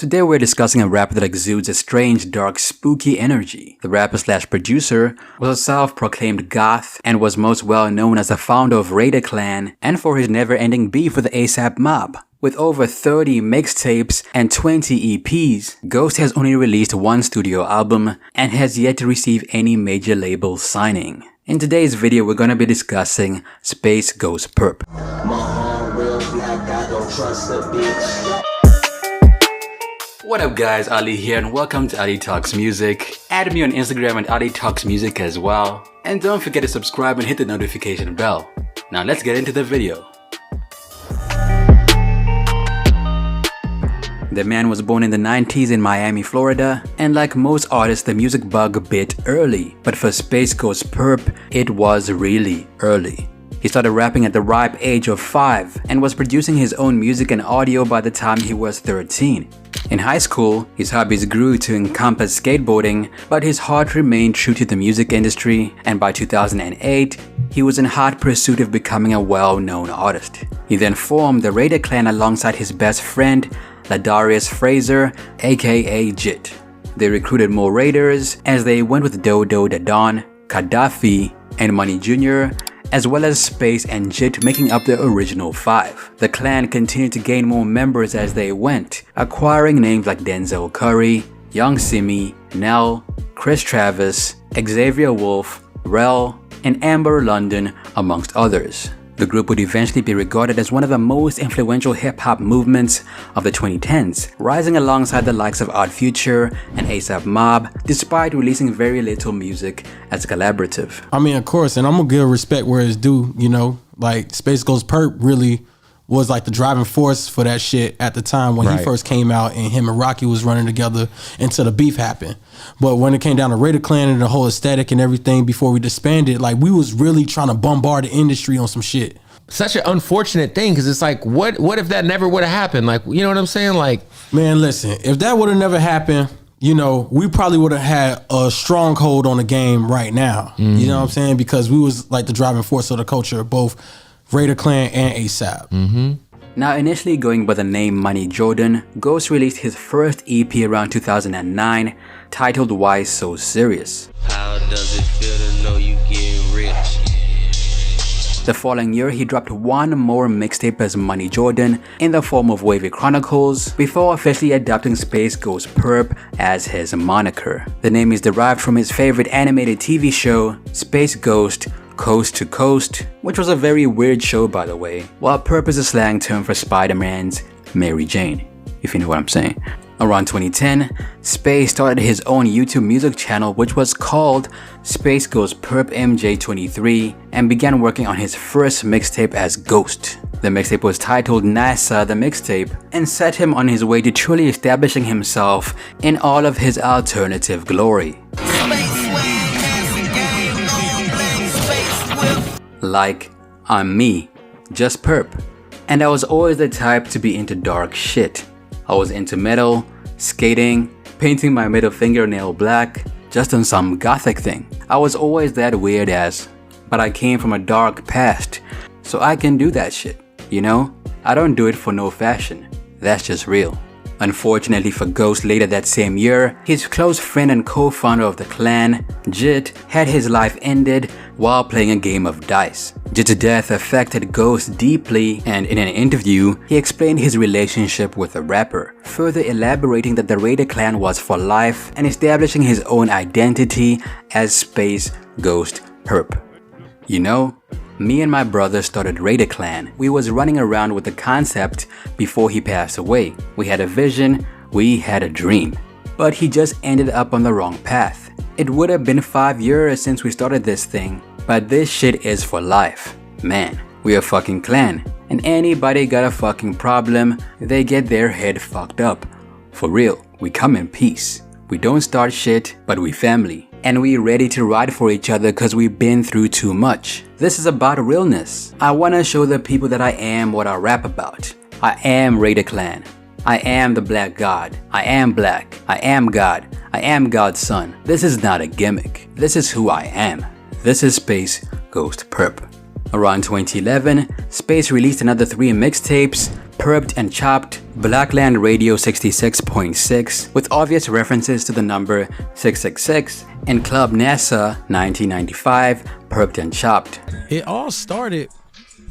Today we're discussing a rapper that exudes a strange, dark, spooky energy. The rapper slash producer was a self-proclaimed goth and was most well known as the founder of Raider Klan and for his never-ending beef with the ASAP mob. With over 30 mixtapes and 20 EPs, Ghost has only released one studio album and has yet to receive any major label signing. In today's video, we're gonna be discussing SpaceGhostPurrp. What up guys, Ali here and welcome to Ali Talks Music. Add me on Instagram at Ali Talks Music as well. And don't forget to subscribe and hit the notification bell. Now let's get into the video. The man was born in the 90s in Miami, Florida, and like most artists, the music bug bit early. But for SpaceGhostPurrp, it was really early. He started rapping at the ripe age of 5 and was producing his own music and audio by the time he was 13. In high school, his hobbies grew to encompass skateboarding, but his heart remained true to the music industry, and by 2008, he was in hot pursuit of becoming a well-known artist. He then formed the Raider Klan alongside his best friend, Ladarius Fraser, aka Jit. They recruited more raiders as they went with Dodo the Don, Gaddafi, and Money Jr., as well as Space and Jit making up the original 5. The clan continued to gain more members as they went, acquiring names like Denzel Curry, Young Simi, Nell, Chris Travis, Xavier Wolf, Rel, and Amber London, amongst others. The group would eventually be regarded as one of the most influential hip-hop movements of the 2010s, rising alongside the likes of Odd Future and ASAP Mob, despite releasing very little music as a collaborative. I mean, of course, and I'm gonna give respect where it's due, you know, like SpaceGhostPurrp really was like the driving force for that shit at the time when he first came out and him and Rocky was running together until the beef happened. But when it came down to Raider Klan and the whole aesthetic and everything before we disbanded, like we was really trying to bombard the industry on some shit. Such an unfortunate thing, because it's like, what if that never would have happened? Like, you know what I'm saying? Like, man, listen, if that would have never happened, you know, we probably would have had a stronghold on the game right now. You know what I'm saying? Because we was like the driving force of the culture, both Raider Klan and ASAP. Now, initially going by the name Money Jordan, Ghost released his first EP around 2009, titled Why So Serious. How does it feel to know you getting rich? The following year, he dropped one more mixtape as Money Jordan in the form of Wavy Chronicles, before officially adopting SpaceGhostPurrp as his moniker. The name is derived from his favorite animated TV show, Space Ghost Coast to Coast, which was a very weird show by the way, while Purrp is a slang term for Spider-Man's Mary Jane, if you know what I'm saying. Around 2010, Space started his own YouTube music channel which was called SpaceGhostPurrp MJ23 and began working on his first mixtape as Ghost. The mixtape was titled NASA the Mixtape and set him on his way to truly establishing himself in all of his alternative glory. Like, I'm me, just Purrp. And I was always the type to be into dark shit. I was into metal, skating, painting my middle fingernail black, just on some gothic thing. I was always that weird ass, but I came from a dark past, so I can do that shit, you know? I don't do it for no fashion, that's just real. Unfortunately for Ghost, later that same year, his close friend and co-founder of the clan, Jit, had his life ended while playing a game of dice. Jit's death affected Ghost deeply, and in an interview, he explained his relationship with the rapper, further elaborating that the Raider Klan was for life and establishing his own identity as SpaceGhostPurrp. You know, me and my brother started Raider Klan. We was running around with the concept before he passed away. We had a vision, we had a dream. But he just ended up on the wrong path. It would have been 5 years since we started this thing, but this shit is for life. Man, we a fucking clan, and anybody got a fucking problem, they get their head fucked up. For real, we come in peace. We don't start shit, but we family. And we ready to ride for each other cause we've been through too much. This is about realness. I wanna show the people that I am what I rap about. I am Raider Klan. I am the Black God. I am black. I am God. I am God's son. This is not a gimmick. This is who I am. This is SpaceGhostPurrp. Around 2011, Space released another 3 mixtapes, Perped and Chopped, Blackland Radio 66.6 with obvious references to the number 666, and Club NASA 1995, Perped and Chopped. It all started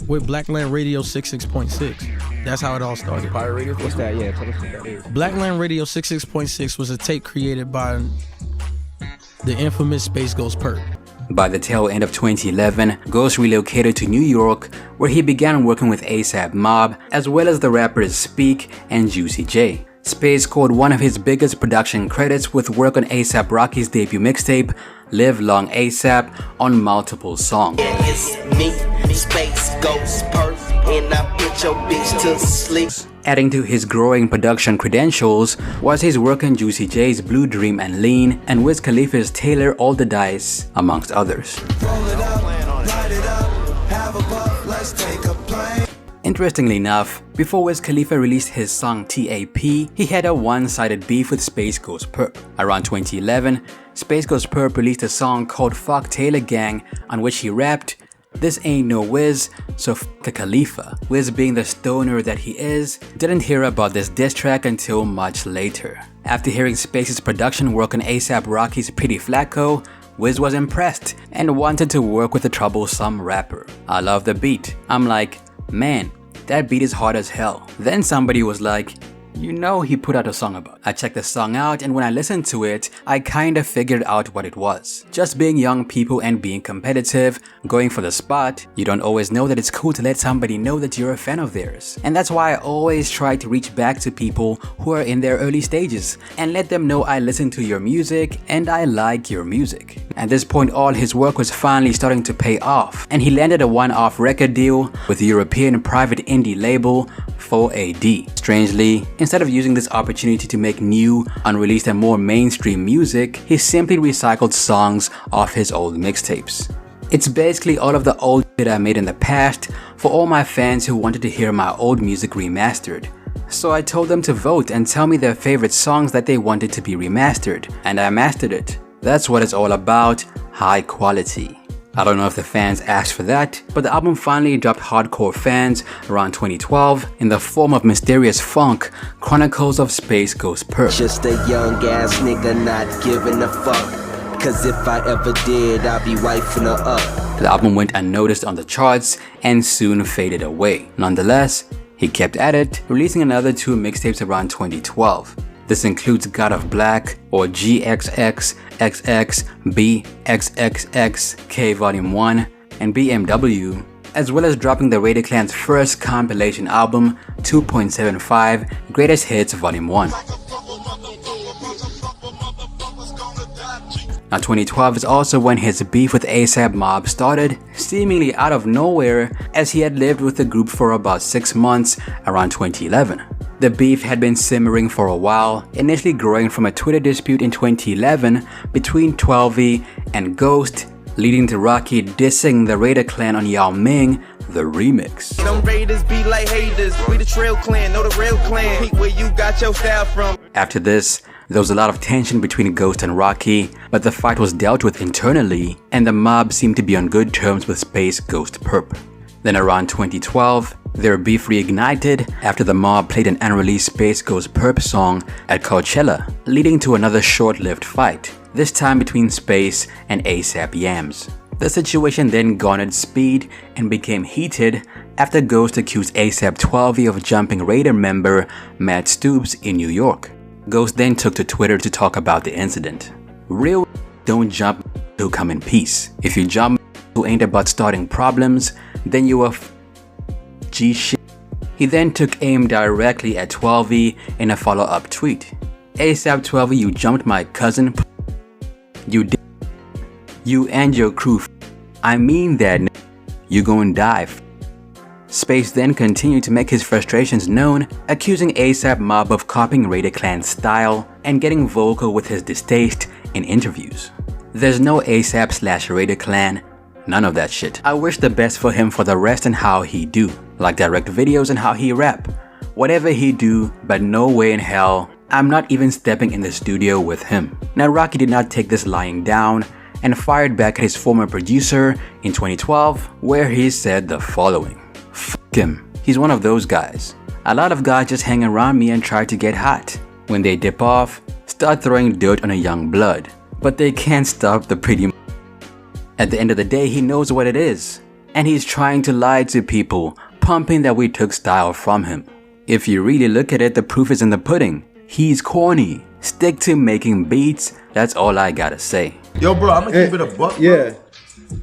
with Blackland Radio 66.6. That's how it all started. Pirate Radio? What's that? Yeah, tell us what that is. Blackland Radio 66.6 was a tape created by the infamous SpaceGhostPurrp. By the tail end of 2011, Ghost relocated to New York, where he began working with ASAP Mob, as well as the rappers Speak and Juicy J. Space scored one of his biggest production credits with work on ASAP Rocky's debut mixtape, Live Long ASAP, on multiple songs. It's me, SpaceGhostPurrp, and I put your bitch to sleep. Adding to his growing production credentials was his work on Juicy J's Blue Dream and Lean, and Wiz Khalifa's Taylor All the Dice, amongst others. Interestingly enough, before Wiz Khalifa released his song TAP, he had a one-sided beef with SpaceGhostPurrp. Around 2011, SpaceGhostPurrp released a song called Fuck Taylor Gang, on which he rapped, "This ain't no Wiz, so fuck a Khalifa." Wiz, being the stoner that he is, didn't hear about this diss track until much later. After hearing Space's production work on ASAP Rocky's Pretty Flacco, Wiz was impressed and wanted to work with a troublesome rapper. I love the beat. I'm like, man, that beat is hard as hell. Then somebody was like, you know he put out a song about it. I checked the song out, and when I listened to it, I kinda figured out what it was. Just being young people and being competitive, going for the spot, you don't always know that it's cool to let somebody know that you're a fan of theirs. And that's why I always try to reach back to people who are in their early stages and let them know I listen to your music and I like your music. At this point, all his work was finally starting to pay off, and he landed a one-off record deal with the European private indie label 4AD. Strangely, instead of using this opportunity to make new, unreleased and more mainstream music, he simply recycled songs off his old mixtapes. It's basically all of the old shit I made in the past for all my fans who wanted to hear my old music remastered. So I told them to vote and tell me their favorite songs that they wanted to be remastered, and I mastered it. That's what it's all about, high quality. I don't know if the fans asked for that, but the album finally dropped hardcore fans around 2012 in the form of Mysterious Funk, Chronicles of SpaceGhostPurrp. Just a young ass nigga not giving a fuck, cause if I ever did, I'd be wifing her up. The album went unnoticed on the charts and soon faded away. Nonetheless, he kept at it, releasing another 2 mixtapes around 2012. This includes God of Black, or GXXXXBXXXK Volume 1, and BMW, as well as dropping the Raider Klan's first compilation album, 2.75 Greatest Hits Volume 1. Now 2012 is also when his beef with ASAP Mob started, seemingly out of nowhere, as he had lived with the group for about 6 months around 2011. The beef had been simmering for a while, initially growing from a Twitter dispute in 2011 between 12V and Ghost, leading to Rocky dissing the Raider Klan on Yao Ming, the remix. Them Raiders be like haters, we the trail clan, know the real clan, peep where you got your style from. After this, there was a lot of tension between Ghost and Rocky, but the fight was dealt with internally, and the mob seemed to be on good terms with SpaceGhostPurrp. Then around 2012, their beef reignited after the mob played an unreleased SpaceGhostPurrp song at Coachella, leading to another short-lived fight, this time between Space and ASAP Yams. The situation then garnered speed and became heated after Ghost accused ASAP 12V of jumping Raider member Matt Stoops in New York. Ghost then took to Twitter to talk about the incident. Real don't jump who come in peace. If you jump who ain't about starting problems, then you are G shit. He then took aim directly at 12V in a follow-up tweet. ASAP 12V, you jumped my cousin. You did. You and your crew. I mean that. You gon' die. Space then continued to make his frustrations known, accusing ASAP Mob of copying Raider Klan's style and getting vocal with his distaste in interviews. There's no ASAP/Raider Klan. None of that shit. I wish the best for him for the rest and how he do, like direct videos and how he rap. Whatever he do, but no way in hell I'm not even stepping in the studio with him. Now Rocky did not take this lying down and fired back at his former producer in 2012, where he said the following. F*** him. He's one of those guys. A lot of guys just hang around me and try to get hot. When they dip off, start throwing dirt on a young blood. But they can't stop the pretty. At the end of the day, he knows what it is. And he's trying to lie to people, pumping that we took style from him. If you really look at it, the proof is in the pudding. He's corny. Stick to making beats. That's all I gotta say. Yo, bro, I'm gonna keep it a buck. Bro. Yeah.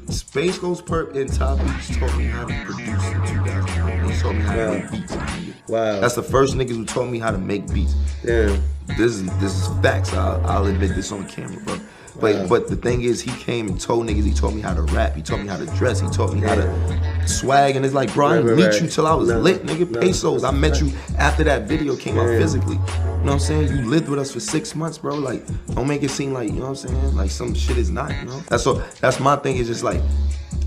SpaceGhostPurrp and Top Beats taught me how to produce in 2001. They taught me how to make beats. Wow. That's the first niggas who taught me how to make beats. Damn. This is facts. I'll admit this on camera, bro. But the thing is, he came and told niggas, he taught me how to rap, he taught me how to dress, he taught me how to swag, and it's like, bro, I didn't meet you till I was lit, nigga. Pesos. I met you after that video came out physically. You know what I'm saying? You lived with us for 6 months, bro. Like, don't make it seem like, you know what I'm saying? Like some shit is not, you know? That's my thing, is just like,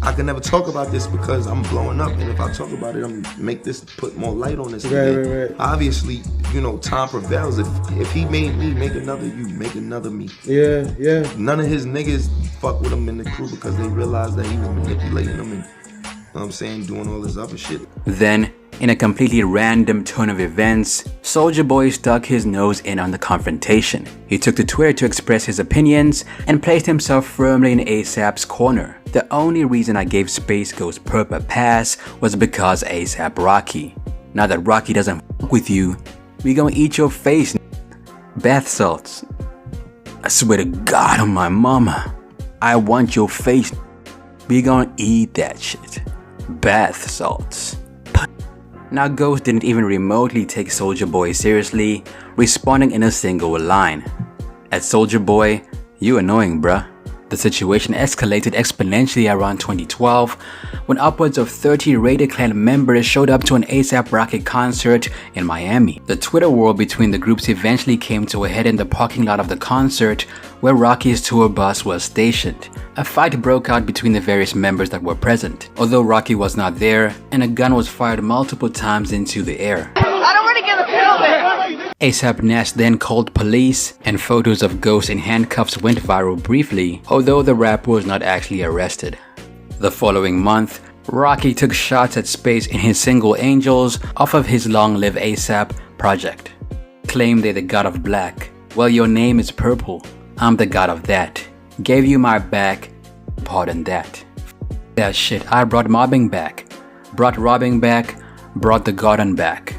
I can never talk about this because I'm blowing up, and if I talk about it, I'm gonna make this, put more light on this. Right. Obviously, you know, time prevails. If he made me, make another you, make another me. Yeah. None of his niggas fuck with him in the crew because they realized that he was manipulating them and, you know what I'm saying, doing all this other shit. Then, in a completely random turn of events, Soulja Boy stuck his nose in on the confrontation. He took to Twitter to express his opinions and placed himself firmly in ASAP's corner. The only reason I gave SpaceGhostPurrp a pass was because ASAP Rocky. Now that Rocky doesn't fuck with you, we gonna eat your face, bath salts. I swear to God on my mama, I want your face. We gonna eat that shit. Bath salts. Now Ghost didn't even remotely take Soulja Boy seriously, responding in a single line. At Soulja Boy, you annoying bruh. The situation escalated exponentially around 2012 when upwards of 30 Raider Klan members showed up to an ASAP Rocky concert in Miami. The Twitter war between the groups eventually came to a head in the parking lot of the concert where Rocky's tour bus was stationed. A fight broke out between the various members that were present, although Rocky was not there, and a gun was fired multiple times into the air. I don't want to get a pill there. ASAP Nash then called police, and photos of Ghost in handcuffs went viral briefly, although the rapper was not actually arrested. The following month, Rocky took shots at Space in his single Angels off of his Long Live ASAP project. Claimed they're the god of black. Well, your name is purple. I'm the god of that. Gave you my back. Pardon that. That shit, I brought mobbing back. Brought robbing back. Brought the garden back.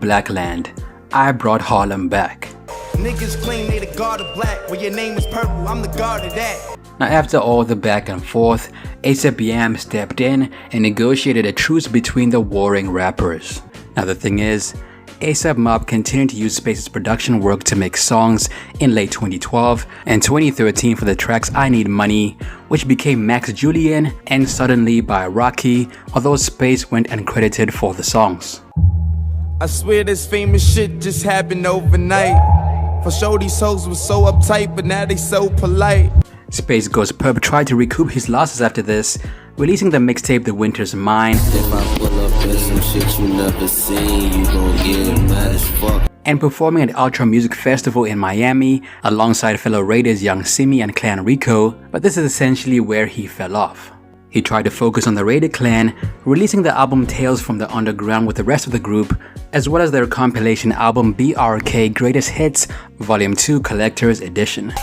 Blackland, I brought Harlem back. Niggas claim they the god of black. Well, your name is purple, I'm the god of that. Now after all the back and forth, ASAP Yam stepped in and negotiated a truce between the warring rappers. Now the thing is, ASAP Mob continued to use Space's production work to make songs in late 2012 and 2013 for the tracks I Need Money, which became Max Julian and Suddenly by Rocky, although Space went uncredited for the songs. I swear this famous shit just happened overnight. For sure these hoes was so uptight, but now they so polite. SpaceGhostPurrp tried to recoup his losses after this, releasing the mixtape The Winter's Mine. If I pull up in some shit you never seen, you gon' get mad as fuck. And performing at Ultra Music Festival in Miami alongside fellow Raiders Young Simi and Clan Rico, but this is essentially where he fell off. He tried to focus on the Raider Klan, releasing the album Tales from the Underground with the rest of the group, as well as their compilation album BRK Greatest Hits Volume 2 Collector's Edition.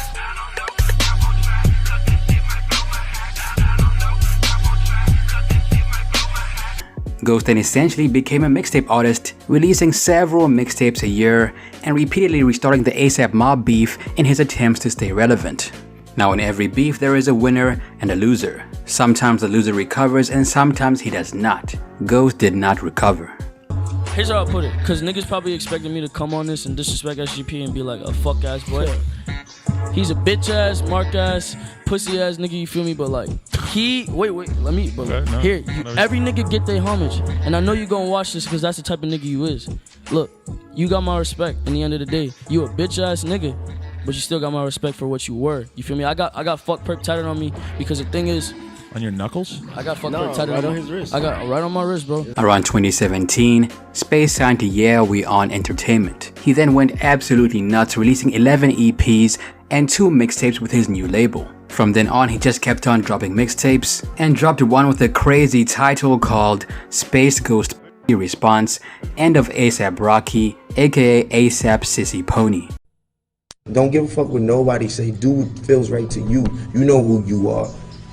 Ghost then essentially became a mixtape artist, releasing several mixtapes a year and repeatedly restarting the ASAP Mob beef in his attempts to stay relevant. Now in every beef there is a winner and a loser. Sometimes the loser recovers and sometimes he does not. Ghost did not recover. Here's how I put it, cause niggas probably expected me to come on this and disrespect SGP and be like a fuck ass boy. He's a bitch ass, mark ass, pussy ass nigga, you feel me? But like, every nigga get their homage. And I know you gonna watch this cause that's the type of nigga you is. Look, you got my respect in the end of the day. You a bitch ass nigga, but you still got my respect for what you were. You feel me? I got fuck perp tatted on me because the thing is, on your knuckles? I got fuck perp tatted on his wrist. I got right on my wrist, bro. Around 2017, Space signed to Yeah We On Entertainment. He then went absolutely nuts, releasing 11 EPs and 2 mixtapes with his new label. From then on, he just kept on dropping mixtapes and dropped one with a crazy title called Space Ghost. response, end of ASAP Rocky, aka ASAP Sissy Pony. Don't give a fuck what nobody say. Do what feels right to you. You know who you are.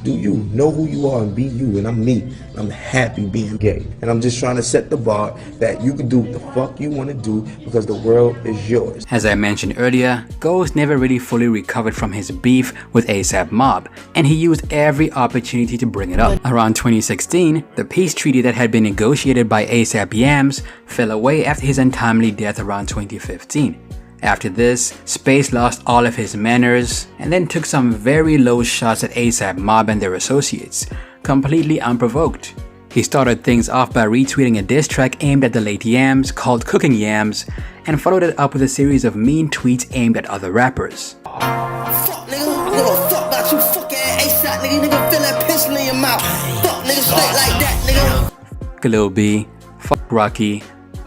Do you know who you are and be you? And I'm me. I'm happy being gay. And I'm just trying to set the bar that you can do what the fuck you want to do because the world is yours. As I mentioned earlier, Ghost never really fully recovered from his beef with ASAP Mob, and he used every opportunity to bring it up. Around 2016, the peace treaty that had been negotiated by ASAP Yams fell away after his untimely death around 2015. After this, Space lost all of his manners and then took some very low shots at ASAP Mob and their associates, completely unprovoked. He started things off by retweeting a diss track aimed at the late Yams called Cooking Yams, and followed it up with a series of mean tweets aimed at other rappers. Fuck nigga, I give a fuck about you fuck ass ASAP nigga, nigga feel that pistol in your mouth. Fuck nigga, straight like that nigga. Lil B, fuck Rocky,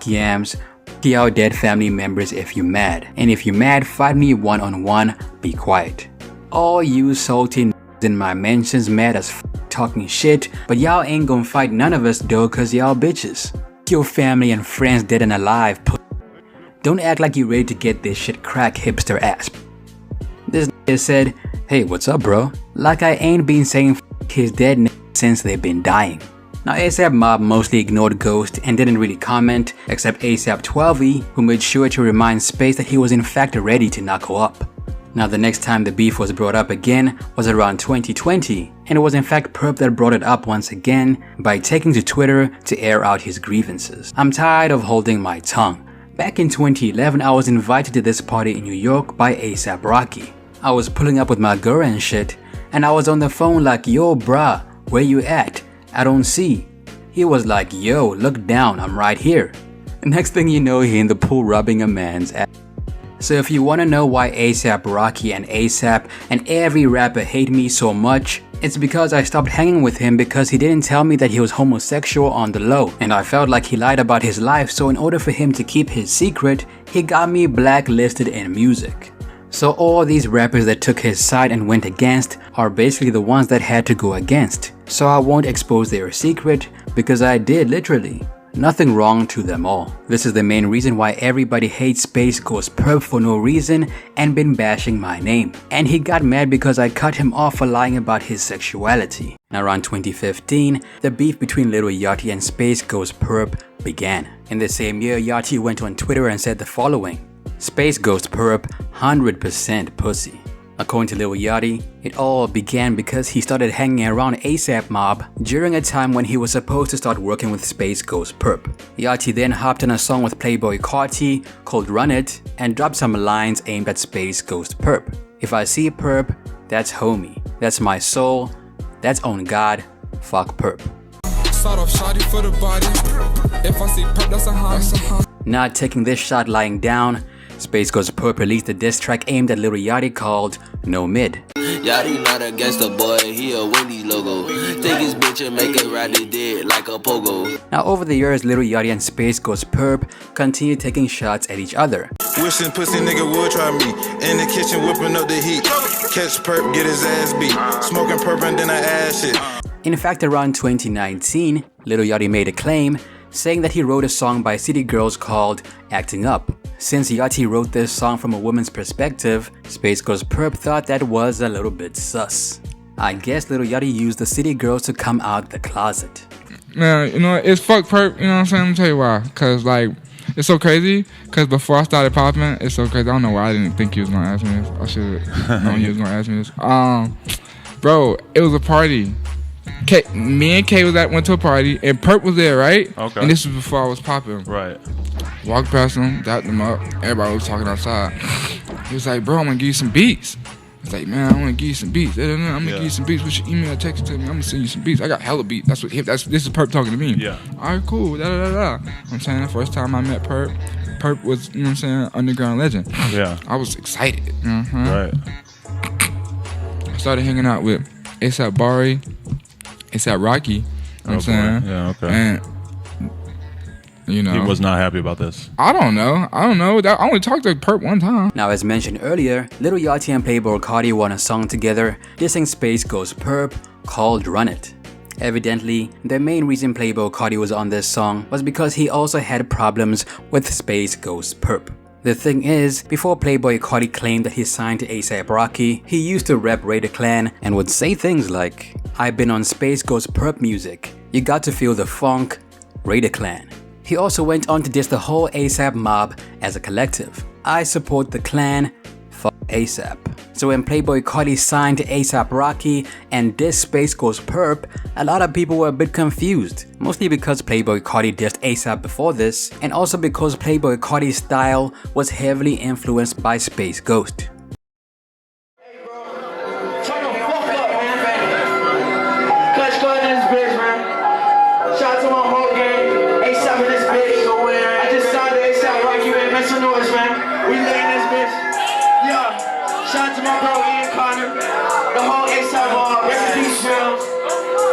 Yams, y'all dead family members if you mad. And if you mad, fight me one-on-one, be quiet. All you salty in my mentions mad as talking shit, but y'all ain't gonna fight none of us though cause y'all bitches. Your family and friends dead and alive, don't act like you ready to get this shit crack hipster ass. This said, hey what's up bro? Like I ain't been saying his dead since they've been dying. Now ASAP Mob mostly ignored Ghost and didn't really comment, except ASAP 12E, who made sure to remind Space that he was in fact ready to knuckle up. Now the next time the beef was brought up again was around 2020, and it was in fact Purrp that brought it up once again by taking to Twitter to air out his grievances. I'm tired of holding my tongue. Back in 2011 I was invited to this party in New York by ASAP Rocky. I was pulling up with my girl and shit, and I was on the phone like, yo bruh, where you at? I don't see. He was like, yo, look down, I'm right here. Next thing you know, he in the pool rubbing a man's ass. So if you wanna know why ASAP Rocky and ASAP and every rapper hate me so much, it's because I stopped hanging with him because he didn't tell me that he was homosexual on the low, and I felt like he lied about his life, so in order for him to keep his secret, he got me blacklisted in music. So all these rappers that took his side and went against are basically the ones that had to go against. So I won't expose their secret because I did literally. Nothing wrong to them all. This is the main reason why everybody hates SpaceGhostPurrp for no reason and been bashing my name. And he got mad because I cut him off for lying about his sexuality. And around 2015, the beef between Lil Yachty and SpaceGhostPurrp began. In the same year, Yachty went on Twitter and said the following: SpaceGhostPurrp 100% pussy. According to Lil Yachty, it all began because he started hanging around ASAP Mob during a time when he was supposed to start working with SpaceGhostPurrp. Yachty then hopped on a song with Playboi Carti called Run It and dropped some lines aimed at SpaceGhostPurrp. If I see Purrp, that's homie, that's my soul, that's on God, fuck Purrp. Not taking this shot lying down, SpaceGhostPurrp released a diss track aimed at Lil Yachty called No Mid. Yachty not a gangster boy, he a Wendy's logo. Take his bitch and make it ride it dead like a pogo. Now over the years, Lil Yachty and SpaceGhostPurrp continued taking shots at each other. Wishing pussy nigga would try me. In the kitchen whipping up the heat. Catch Purrp, get his ass beat. Smoking Purrp and then I ass it. In fact, around 2019, Lil Yachty made a claim saying that he wrote a song by City Girls called Acting Up. Since Yachty wrote this song from a woman's perspective, SpaceGhostPurrp thought that was a little bit sus. I guess Lil Yachty used the City Girls to come out the closet. Man, you know, it's fuck Purrp, you know what I'm saying? Let me tell you why. Cause like, it's so crazy, cause before I started popping, it's so crazy. I don't know why I didn't think you was gonna ask me this. I should've known you was gonna ask me this. Bro, it was a party. Me and Kay went to a party, and Purrp was there, right? Okay. And this was before I was popping. Right. Walked past him, dapped him up. Everybody was talking outside. He was like, bro, I'm gonna give you some beats. I was like, man, I wanna give you some beats. I'm gonna give you some beats. What's your email, text to me? I'm gonna send you some beats. I got hella beats. This is Purrp talking to me. Yeah. All right, cool. I'm saying the first time I met Purrp, Purrp was, you know what I'm saying, underground legend. Yeah. I was excited. Mm-hmm. Right. I started hanging out with ASAP Bari, ASAP Rocky. You know what I'm saying? Yeah, okay. And you know, he was not happy about this. I don't know. I only talked to Purrp one time. Now, as mentioned earlier, Lil Yachty and Playboi Carti won a song together dissing SpaceGhostPurrp called Run It. Evidently, the main reason Playboi Carti was on this song was because he also had problems with SpaceGhostPurrp. The thing is, before Playboi Carti claimed that he signed to A$AP Rocky, he used to rap Raider Klan and would say things like, "I've been on SpaceGhostPurrp music, you got to feel the funk, Raider Klan." He also went on to diss the whole A$AP mob as a collective. "I support the clan, fuck A$AP." So when Playboi Carti signed to A$AP Rocky and dissed SpaceGhostPurrp, a lot of people were a bit confused, mostly because Playboi Carti dissed A$AP before this, and also because Playboi Carti's style was heavily influenced by Space Ghost. Shout out to my whole gang, A$AP in this bitch. I just signed to A$AP Rocky, man. Make some noise, man. We lit in this bitch. Yeah. Shout out to my bro Ian Connor, the whole A$AP rest in peace, Shells,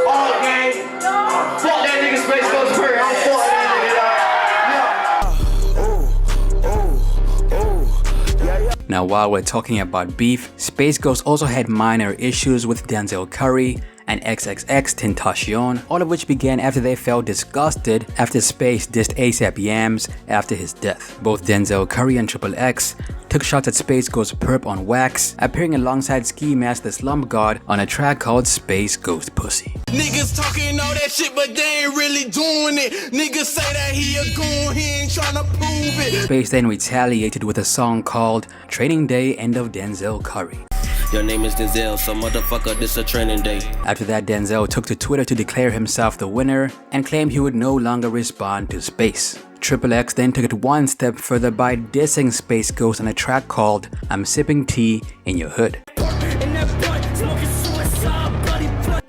all gang. Fuck that nigga SpaceGhostPurrp. I'm fuck that nigga, dog. Now while we're talking about beef, Space Ghost also had minor issues with Denzel Curry and xxxtentacion, all of which began after they felt disgusted after Space dissed A$AP Yams after his death. Both Denzel Curry and XXX took shots at SpaceGhostPurrp on wax, appearing alongside Ski Mask the Slump God on a track called Space Ghost Pussy. Niggas talking all that shit, but they ain't really doing it. Niggas say that he a goon, he ain't tryna prove it. Space then retaliated with a song called Training Day End of Denzel Curry. Your name is Denzel, so motherfucker, this a training day. After that, Denzel took to Twitter to declare himself the winner and claimed he would no longer respond to Space. XXX then took it one step further by dissing Space Ghost on a track called I'm Sipping Tea in Your Hood.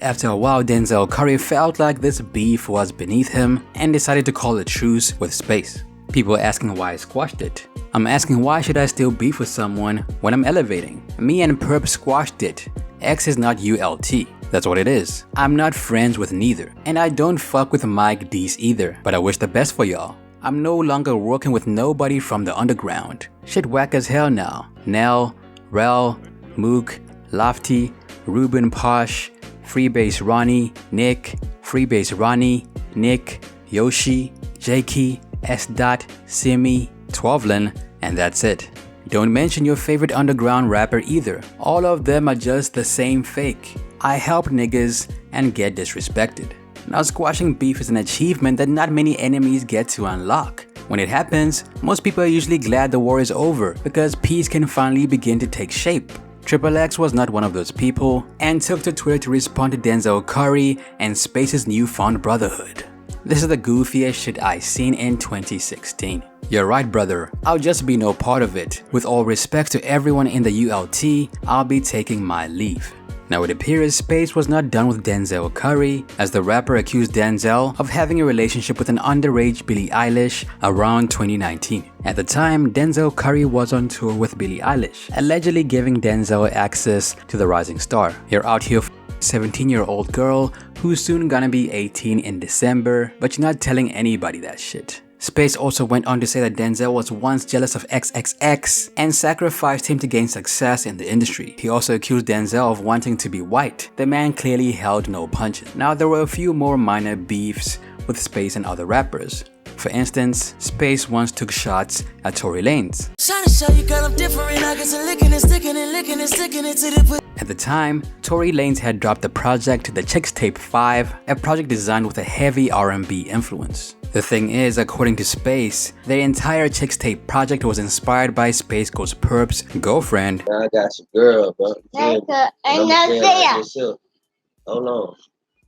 After a while, Denzel Curry felt like this beef was beneath him and decided to call a truce with Space. People are asking why I squashed it. I'm asking why should I still beef with someone when I'm elevating? Me and Perp squashed it. X is not ULT. That's what it is. I'm not friends with neither. And I don't fuck with Mike D's either. But I wish the best for y'all. I'm no longer working with nobody from the underground. Shit whack as hell now. Nell, Rel, Mook, Lofty, Ruben Posh, Freebase Ronnie, Nick, Freebase Ronnie, Nick, Yoshi, Jakey, S. Simi, Twelvelin, and that's it. Don't mention your favorite underground rapper either. All of them are just the same fake. I help niggas and get disrespected. Now squashing beef is an achievement that not many enemies get to unlock. When it happens, most people are usually glad the war is over because peace can finally begin to take shape. XXX was not one of those people and took to Twitter to respond to Denzel Curry and Space's newfound brotherhood. This is the goofiest shit I seen in 2016. You're right, brother. I'll just be no part of it. With all respect to everyone in the ULT, I'll be taking my leave. Now it appears Space was not done with Denzel Curry, as the rapper accused Denzel of having a relationship with an underage Billie Eilish around 2019. At the time, Denzel Curry was on tour with Billie Eilish, allegedly giving Denzel access to the rising star. You're out here 17-year-old girl who's soon gonna be 18 in December, but you're not telling anybody that shit. Space also went on to say that Denzel was once jealous of XXX and sacrificed him to gain success in the industry. He also accused Denzel of wanting to be white. The man clearly held no punches. Now there were a few more minor beefs with Space and other rappers. For instance, Space once took shots at Tory Lanez. At the time, Tory Lanez had dropped the project The Chixtape 5, a project designed with a heavy R&B influence. The thing is, according to Space, the entire Chixtape project was inspired by SpaceGhostPurrp's girlfriend. I got your girl, bro. Hold on.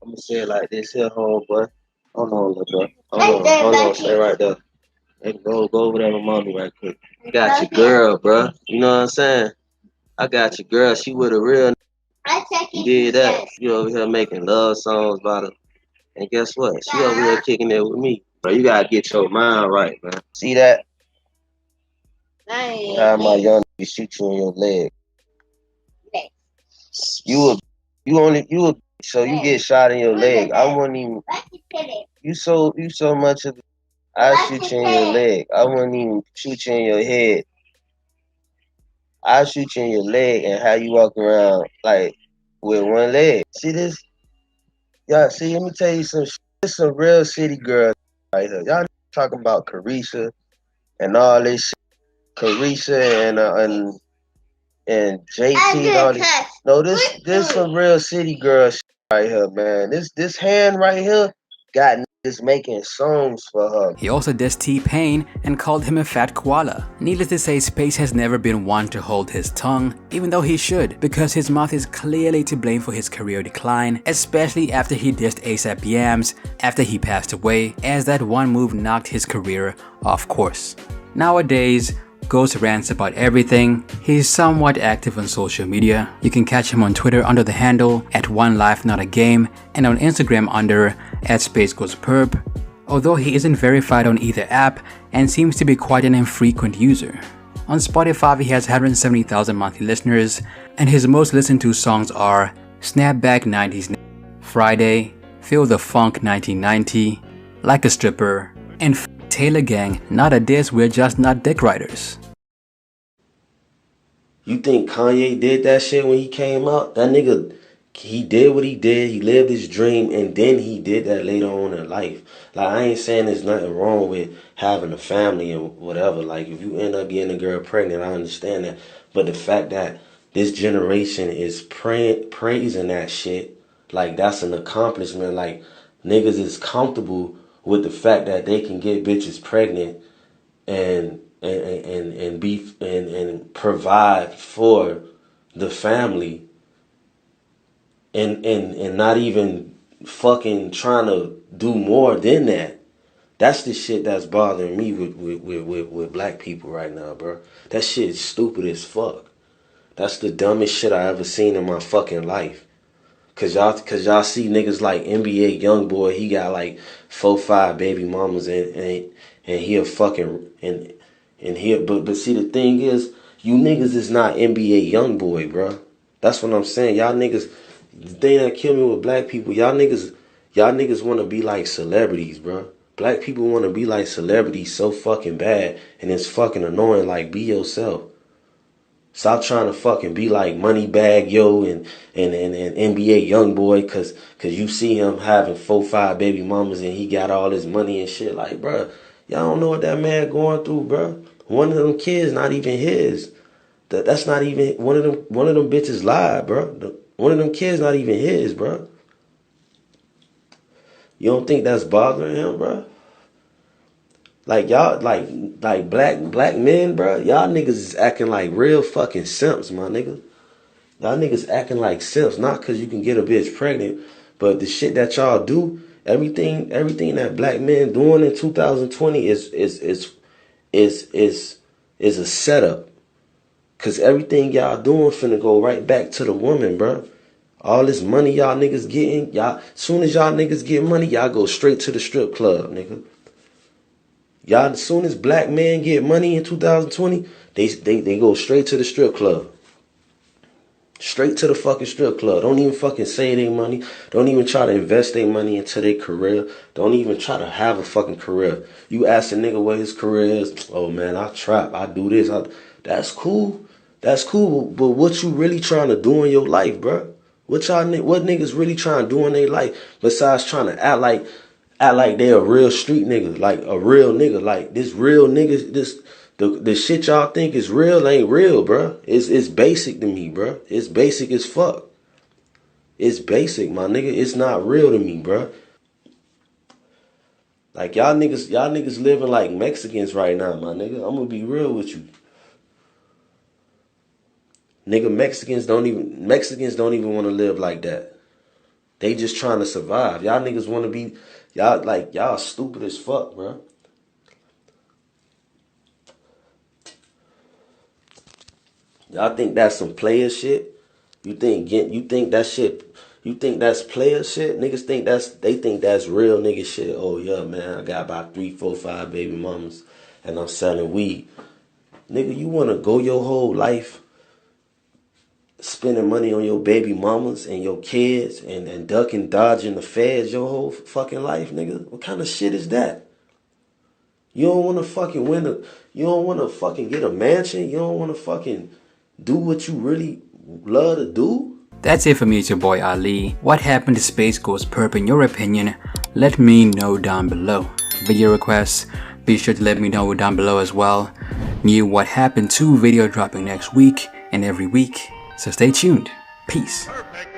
I'm gonna say it like this here, homeboy. Hold on, little bro. Hold on, stay right there. Hey, go over there with mommy right quick. I got your girl, bro. You know what I'm saying? I got your girl. She with a real. You did that. You over here making love songs about her. And guess what? She over here kicking it with me. Bro, you gotta get your mind right, man. See that? How my young nigga shoot you in your leg. You get shot in your leg. I wouldn't even. You so much of. I shoot you in your leg. I wouldn't even shoot you in your head. I shoot you in your leg and how you walk around like with one leg. See this? Yeah, see, let me tell you some shit. This some real city girls right here. Y'all talking about Carisha and all this shit. Carisha and JT and all this. No, this some real city girl shit right here, man. This hand right here got niggas making songs for her. He also dissed T-Pain and called him a fat koala. Needless to say, Space has never been one to hold his tongue, even though he should, because his mouth is clearly to blame for his career decline, especially after he dissed ASAP Yams after he passed away, as that one move knocked his career off course. Nowadays, Ghost rants about everything. He's somewhat active on social media. You can catch him on Twitter under the handle @OneLifeNotAGame and on Instagram under @SpaceGhostPurrp, although he isn't verified on either app and seems to be quite an infrequent user. On Spotify, he has 170,000 monthly listeners, and his most listened to songs are Snapback 90s, Friday, Feel the Funk 1990, Like a Stripper, and Taylor Gang. Not a diss, we're just not dick riders. You think Kanye did that shit when he came out? That nigga, he did what he did. He lived his dream, and then he did that later on in life. Like, I ain't saying there's nothing wrong with having a family and whatever. Like, if you end up getting a girl pregnant, I understand that. But the fact that this generation is praising that shit, like, that's an accomplishment. Like, niggas is comfortable with the fact that they can get bitches pregnant and provide for the family and not even fucking trying to do more than that. That's the shit that's bothering me with black people right now, bro. That shit is stupid as fuck. That's the dumbest shit I ever seen in my fucking life. Cause y'all see niggas like NBA Youngboy, he got like 4-5 baby mamas and he a fucking and he but see the thing is, you niggas is not NBA Youngboy, bro. That's what I'm saying. Y'all niggas, the thing that kill me with black people, y'all niggas want to be like celebrities, bro. Black people want to be like celebrities so fucking bad, and it's fucking annoying. Like, be yourself. Stop trying to fucking be like Moneybag Yo and NBA Youngboy, cause you see him having 4-5 baby mamas and he got all this money and shit. Like, bruh, y'all don't know what that man going through, bruh. One of them kids not even his. That's not even one of them bitches lied, bruh. One of them kids not even his, bruh. You don't think that's bothering him, bruh? Like, y'all, like black men, bro. Y'all niggas is acting like real fucking simps, my nigga. Y'all niggas acting like simps, not because you can get a bitch pregnant, but the shit that y'all do, everything that black men doing in 2020 is a setup. Cause everything y'all doing finna go right back to the woman, bro. All this money y'all niggas getting, y'all, soon as y'all niggas get money, y'all go straight to the strip club, nigga. Y'all, as soon as black men get money in 2020, they go straight to the strip club. Straight to the fucking strip club. Don't even fucking save their money. Don't even try to invest their money into their career. Don't even try to have a fucking career. You ask a nigga what his career is. Oh man, I trap. I do this. That's cool. That's cool. But what you really trying to do in your life, bro? What niggas really trying to do in their life besides trying to act like they a real street nigga, like a real nigga, like this real nigga, the shit y'all think is real ain't real, bruh. It's basic to me, bruh. It's basic as fuck. It's basic, my nigga. It's not real to me, bruh. Like, y'all niggas living like Mexicans right now, my nigga. I'm gonna be real with you. Nigga, Mexicans don't even want to live like that. They just trying to survive. Y'all niggas want to be, y'all stupid as fuck, bro. Y'all think that's some player shit? You think that shit? You think that's player shit? Niggas think that's real nigga shit. Oh yeah, man, I got about 3, 4, 5 baby mamas, and I'm selling weed. Nigga, you wanna go your whole life spending money on your baby mamas and your kids and ducking, dodging the feds your whole fucking life, nigga? What kind of shit is that? You don't want to fucking you don't want to fucking get a mansion? You don't want to fucking do what you really love to do? That's it for me, it's your boy Ali. What happened to SpaceGhostPurrp in your opinion? Let me know down below. Video requests, be sure to let me know down below as well. New What Happened 2 video dropping next week and every week, so stay tuned. Peace. Perfect.